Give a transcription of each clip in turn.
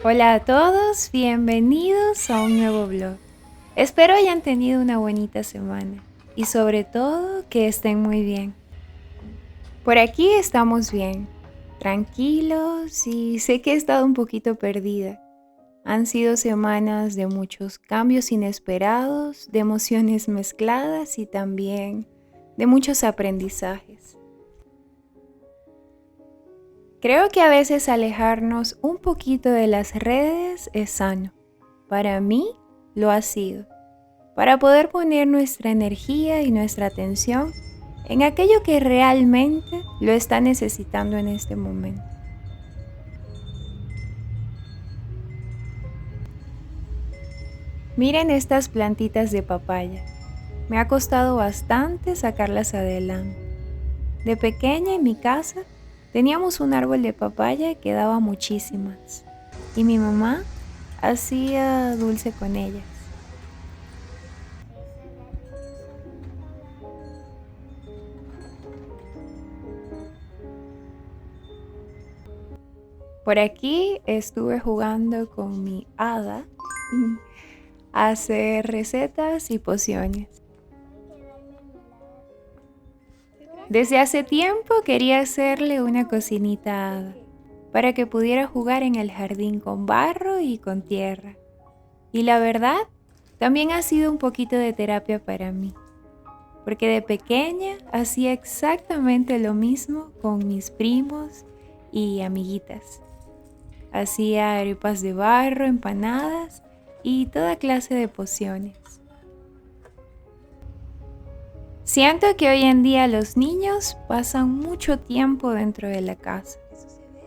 Hola a todos, bienvenidos a un nuevo vlog. Espero hayan tenido una bonita semana y sobre todo que estén muy bien. Por aquí estamos bien, tranquilos y sé que he estado un poquito perdida. Han sido semanas de muchos cambios inesperados, de emociones mezcladas y también de muchos aprendizajes. Creo que a veces alejarnos un poquito de las redes es sano. Para mí lo ha sido, para poder poner nuestra energía y nuestra atención en aquello que realmente lo está necesitando en este momento. Miren estas plantitas de papaya. Me ha costado bastante sacarlas adelante. De pequeña en mi casa teníamos un árbol de papaya que daba muchísimas y mi mamá hacía dulce con ellas. Por aquí estuve jugando con mi hada a hacer recetas y pociones. Desde hace tiempo quería hacerle una cocinita a hada para que pudiera jugar en el jardín con barro y con tierra. Y la verdad, también ha sido un poquito de terapia para mí, porque de pequeña hacía exactamente lo mismo con mis primos y amiguitas. Hacía arepas de barro, empanadas y toda clase de pociones. Siento que hoy en día los niños pasan mucho tiempo dentro de la casa,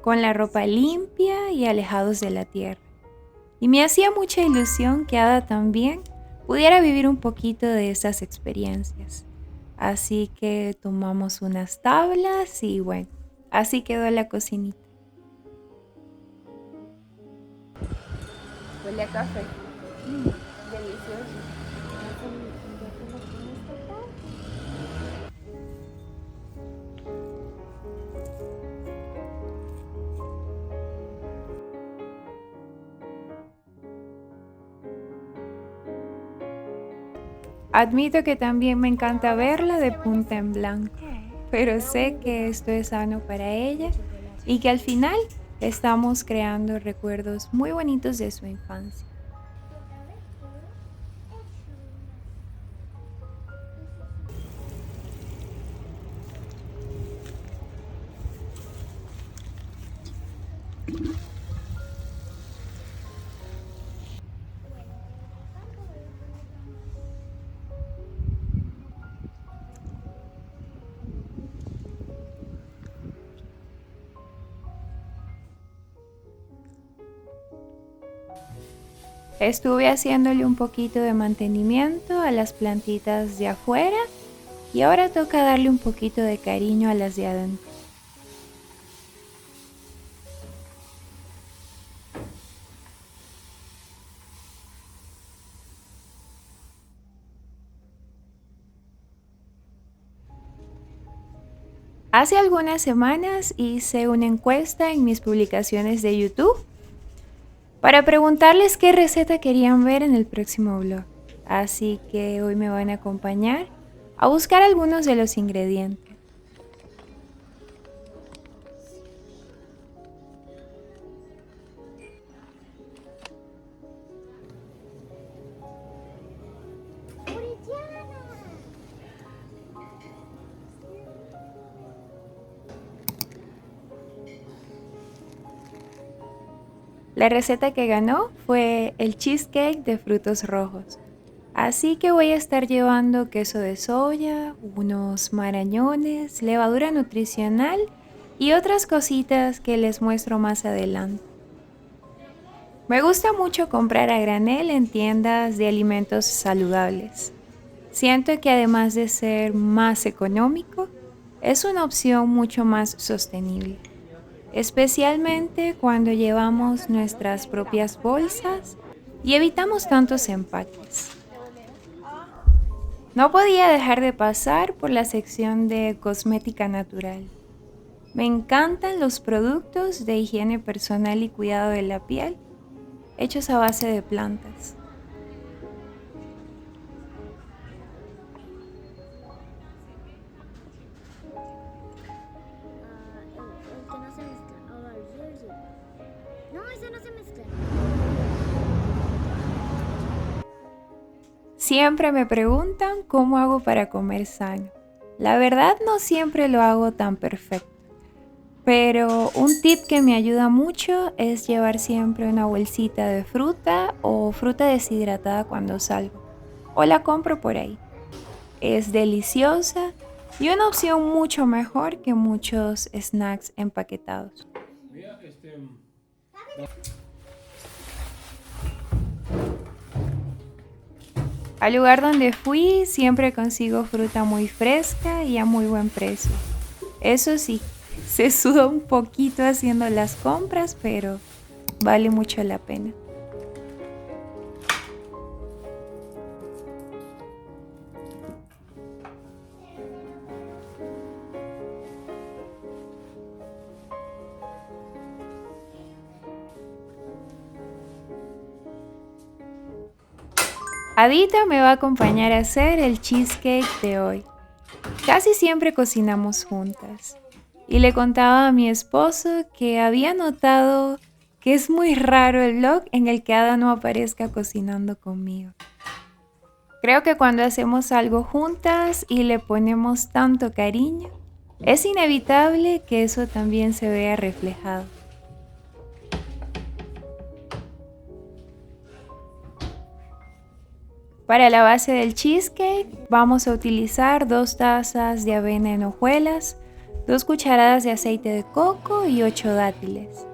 con la ropa limpia y alejados de la tierra. Y me hacía mucha ilusión que Ada también pudiera vivir un poquito de esas experiencias. Así que tomamos unas tablas y bueno, así quedó la cocinita. Huele a café. Delicioso. Admito que también me encanta verla de punta en blanco, pero sé que esto es sano para ella y que al final estamos creando recuerdos muy bonitos de su infancia. Estuve haciéndole un poquito de mantenimiento a las plantitas de afuera y ahora toca darle un poquito de cariño a las de adentro. Hace algunas semanas hice una encuesta en mis publicaciones de YouTube para preguntarles qué receta querían ver en el próximo vlog. Así que hoy me van a acompañar a buscar algunos de los ingredientes. La receta que ganó fue el cheesecake de frutos rojos. Así que voy a estar llevando queso de soya, unos marañones, levadura nutricional y otras cositas que les muestro más adelante. Me gusta mucho comprar a granel en tiendas de alimentos saludables. Siento que además de ser más económico, es una opción mucho más sostenible, especialmente cuando llevamos nuestras propias bolsas y evitamos tantos empaques. No podía dejar de pasar por la sección de cosmética natural. Me encantan los productos de higiene personal y cuidado de la piel hechos a base de plantas. El que no se mezcla. No, ese no se mezcla. Siempre me preguntan cómo hago para comer sano. La verdad no siempre lo hago tan perfecto, pero un tip que me ayuda mucho es llevar siempre una bolsita de fruta o fruta deshidratada cuando salgo, o la compro por ahí. Es deliciosa y una opción mucho mejor que muchos snacks empaquetados. Al lugar donde fui siempre consigo fruta muy fresca y a muy buen precio. Eso sí, se suda un poquito haciendo las compras, pero vale mucho la pena. Adita me va a acompañar a hacer el cheesecake de hoy. Casi siempre cocinamos juntas. Y le contaba a mi esposo que había notado que es muy raro el vlog en el que Ada no aparezca cocinando conmigo. Creo que cuando hacemos algo juntas y le ponemos tanto cariño, es inevitable que eso también se vea reflejado. Para la base del cheesecake vamos a utilizar 2 tazas de avena en hojuelas, 2 cucharadas de aceite de coco y 8 dátiles.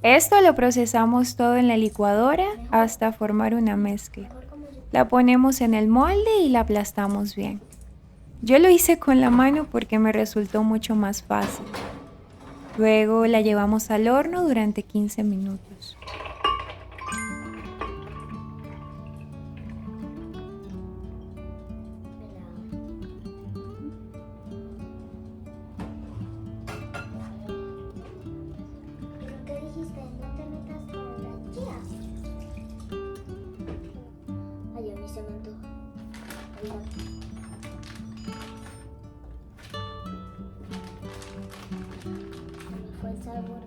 Esto lo procesamos todo en la licuadora hasta formar una mezcla. La ponemos en el molde y la aplastamos bien. Yo lo hice con la mano porque me resultó mucho más fácil. Luego la llevamos al horno durante 15 minutos. ¿Pero qué dijiste? No te metas con las chías. Ay, a mí se me antoja. Ahí va. Se me fue el sabor.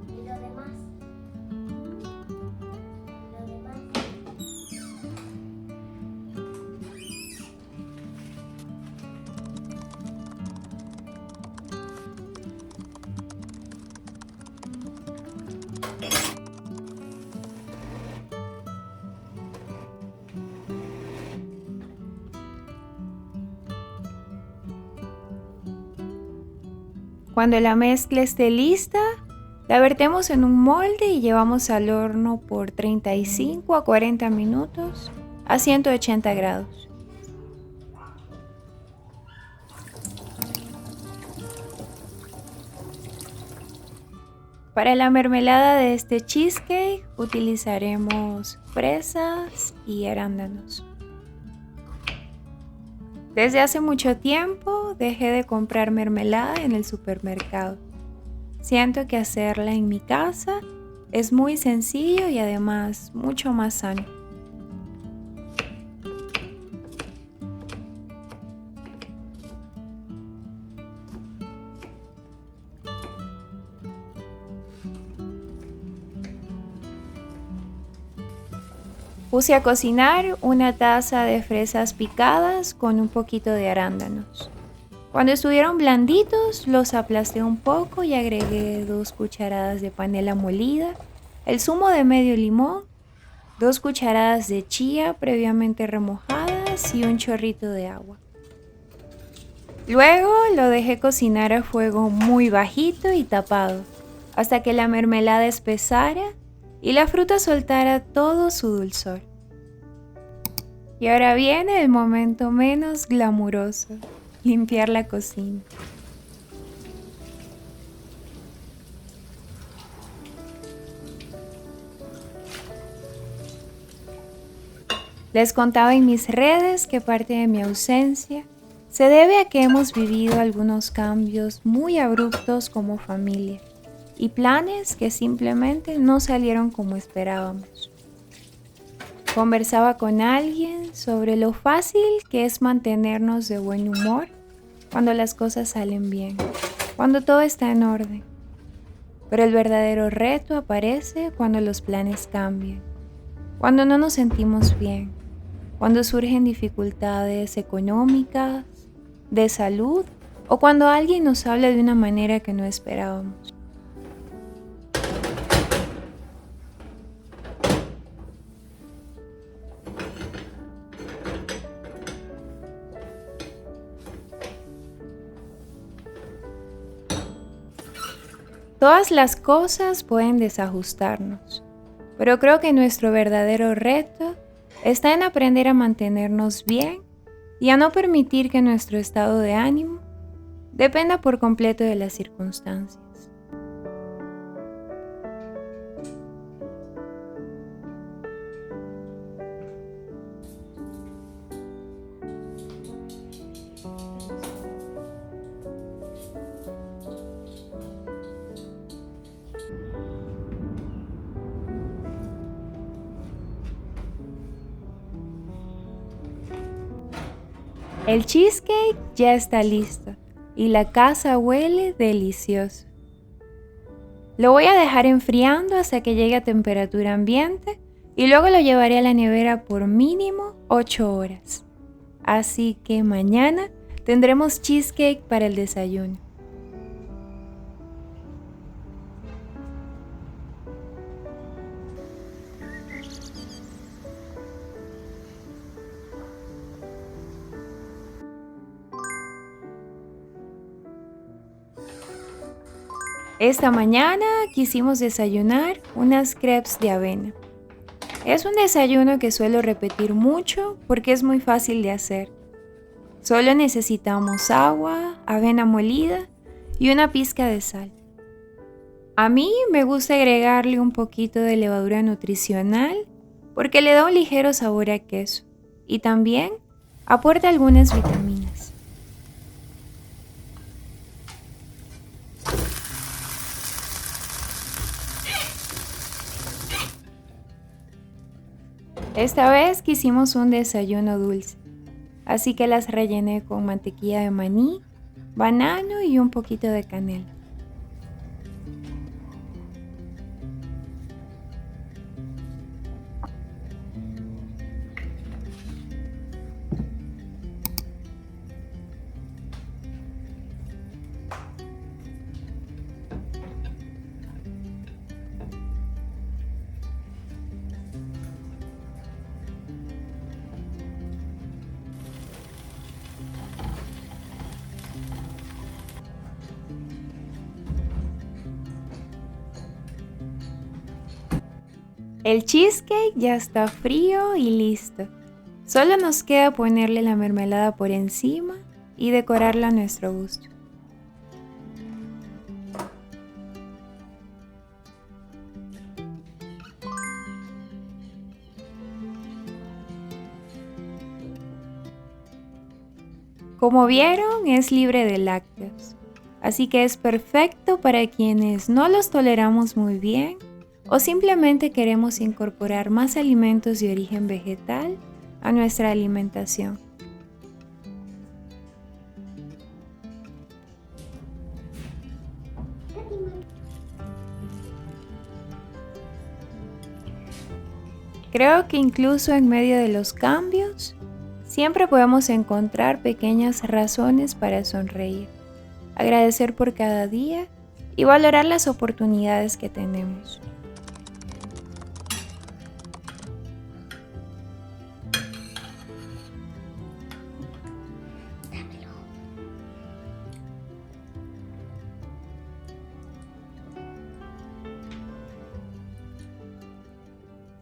¿Y lo demás? ¿Y lo demás? Cuando la mezcla esté lista, la vertemos en un molde y llevamos al horno por 35 a 40 minutos a 180 grados. Para la mermelada de este cheesecake utilizaremos fresas y arándanos. Desde hace mucho tiempo dejé de comprar mermelada en el supermercado. Siento que hacerla en mi casa es muy sencillo y además mucho más sano. Puse a cocinar una taza de fresas picadas con un poquito de arándanos. Cuando estuvieron blanditos, los aplasté un poco y agregué 2 cucharadas de panela molida, el zumo de medio limón, 2 cucharadas de chía previamente remojadas y un chorrito de agua. Luego lo dejé cocinar a fuego muy bajito y tapado, hasta que la mermelada espesara y la fruta soltara todo su dulzor. Y ahora viene el momento menos glamuroso, limpiar la cocina. Les contaba en mis redes que parte de mi ausencia se debe a que hemos vivido algunos cambios muy abruptos como familia y planes que simplemente no salieron como esperábamos. Conversaba con alguien sobre lo fácil que es mantenernos de buen humor cuando las cosas salen bien, cuando todo está en orden. Pero el verdadero reto aparece cuando los planes cambian, cuando no nos sentimos bien, cuando surgen dificultades económicas, de salud o cuando alguien nos habla de una manera que no esperábamos. Todas las cosas pueden desajustarnos, pero creo que nuestro verdadero reto está en aprender a mantenernos bien y a no permitir que nuestro estado de ánimo dependa por completo de las circunstancias. El cheesecake ya está listo y la casa huele delicioso. Lo voy a dejar enfriando hasta que llegue a temperatura ambiente y luego lo llevaré a la nevera por mínimo 8 horas. Así que mañana tendremos cheesecake para el desayuno. Esta mañana quisimos desayunar unas crepes de avena. Es un desayuno que suelo repetir mucho porque es muy fácil de hacer. Solo necesitamos agua, avena molida y una pizca de sal. A mí me gusta agregarle un poquito de levadura nutricional porque le da un ligero sabor a queso y también aporta algunas vitaminas. Esta vez quisimos un desayuno dulce, así que las rellené con mantequilla de maní, banano y un poquito de canela. El cheesecake ya está frío y listo. Solo nos queda ponerle la mermelada por encima y decorarla a nuestro gusto. Como vieron, es libre de lácteos, así que es perfecto para quienes no los toleramos muy bien o simplemente queremos incorporar más alimentos de origen vegetal a nuestra alimentación. Creo que incluso en medio de los cambios, siempre podemos encontrar pequeñas razones para sonreír, agradecer por cada día y valorar las oportunidades que tenemos.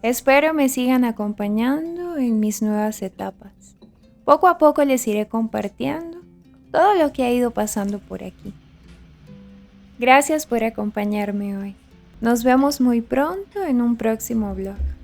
Espero me sigan acompañando avanzando en mis nuevas etapas. Poco a poco les iré compartiendo todo lo que ha ido pasando por aquí. Gracias por acompañarme hoy. Nos vemos muy pronto en un próximo vlog.